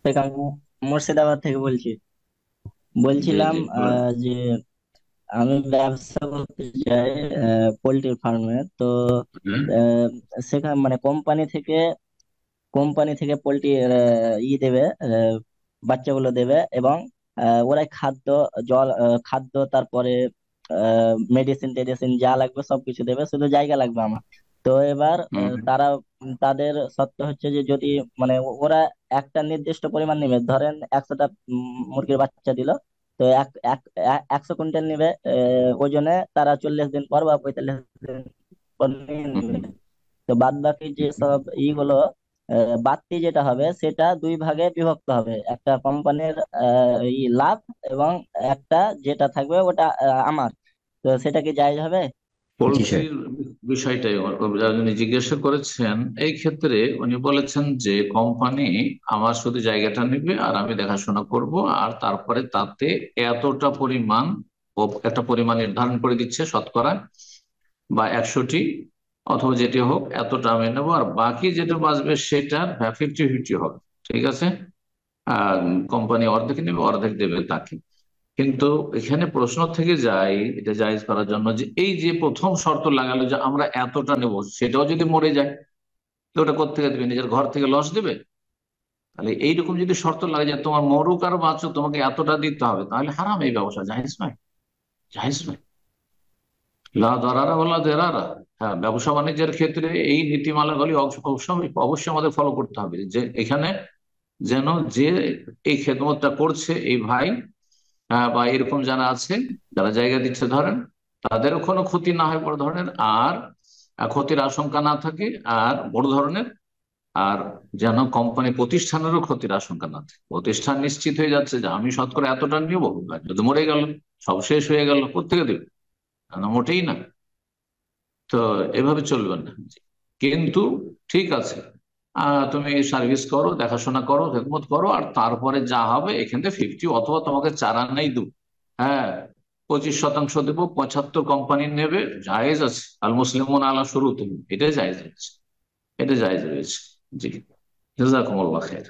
থেকে আমি মুর্শিদাবাদ থেকে বলছি। জি বলছিলাম জি বলেন। যে আমি ব্যবসা করতে চাই পোল্ট্রি ফার্মে। তো হ্যাঁ। আহ, সেখানে মানে কোম্পানি থেকে পোল্ট্রি দেবে, বাচ্চাগুলো দেবে, এবং ওরাই খাদ্য, জল, খাদ্য, তারপরে মেডিসিন টেডিসিন যা লাগবে সবকিছু দেবে, শুধু জায়গা লাগবে আমার। তো এবার হুম। তাদের শর্ত হচ্ছে যে যদি মানে ওরা একটা নির্দিষ্ট পরিমাণ নেবে, ধরেন 100টা মুরগির বাচ্চা দিল। তো 100 কুইন্টাল নিবে ওজনে, তারা 40 দিন পর বা 45 দিন পর নিয়ে হুম। নেবে। তো বাদ বাকি যে সব ইগুলো, বাড়তি যেটা হবে সেটা দুই ভাগে বিভক্ত হবে, একটা কোম্পানির লাভ, এবং একটা যেটা থাকবে ওটা আমার। তো সেটা কি জায়েজ হবে? জি স্যার। পোলট্রির বিষয়টাই উনি জিজ্ঞাসা করেছেন। এই ক্ষেত্রে উনি বলেছেন যে কোম্পানি আমার শুধু জায়গাটা নেবে আর আমি দেখাশোনা করব, আর তারপরে তাতে এতটা পরিমাণ ও একটা পরিমাণ নির্ধারণ করে দিচ্ছে, শতকরা বা 100টি অথবা যেটি হোক এতটা আমি নেবো, আর বাকি যেটা বাঁচবে সেটা 50-50 হবে। ঠিক আছে। আর কোম্পানি অর্ধেক নেবে, অর্ধেক দেবে তাকে। কিন্তু এখানে প্রশ্ন থেকে যায়, এটা জায়েজ করার জন্য, যে এই যে প্রথম শর্ত লাগালো যে আমরা এতটা নেব, সেটাও যদি মরে যায় তো ওটা কোত্থেকে দেবে? নিজের ঘর থেকে লস দেবে? তাহলে এইরকম যদি শর্ত লাগে যে তোমার মরুক আর বাঁচো তোমাকে এতটা দিতে হবে, তাহলে হারাম এই ব্যবসা, জায়েজ নয়। জায়েজ নয়। লা দারারা ওয়ালা দিরারা। হ্যাঁ, ব্যবসা বাণিজ্যের ক্ষেত্রে এই নীতিমালাগুলি অবশ্যই অবশ্যই আমাদের ফলো করতে হবে, যে এখানে যেন যে এই খেদমতটা করছে এই ভাই, বা এরকম যারা আছে, যারা জায়গা দিচ্ছে ধরেন, তাদেরও কোনো ক্ষতি না হয় বড় ধরনের, আর ক্ষতির আশঙ্কা না থাকে আর বড় ধরনের, আর যেন কোম্পানি প্রতিষ্ঠানেরও ক্ষতির আশঙ্কা না থাকে। প্রতিষ্ঠান নিশ্চিত হয়ে যাচ্ছে যে আমি শতকরা এতটা নিব, যদি মরে গেল, সব শেষ হয়ে গেল, কোথেকে দেবে? না, মোটেই না। তো এভাবে চলবে না। কিন্তু ঠিক আছে, তুমি সার্ভিস করো, দেখাশোনা করো, খেদমত করো, আর তারপরে যা হবে এখান থেকে 50, অথবা তোমাকে চার আনাই দেবো। হ্যাঁ, 25% দেবো, 75 কোম্পানি নেবে, জায়েজ আছে। আল মুসলিমুন আলা শুরুতিহিম, এটা জায়েজ রয়েছে। এটা জায়েজ রয়েছে। জি। জাযাকুমুল্লাহ খাইর।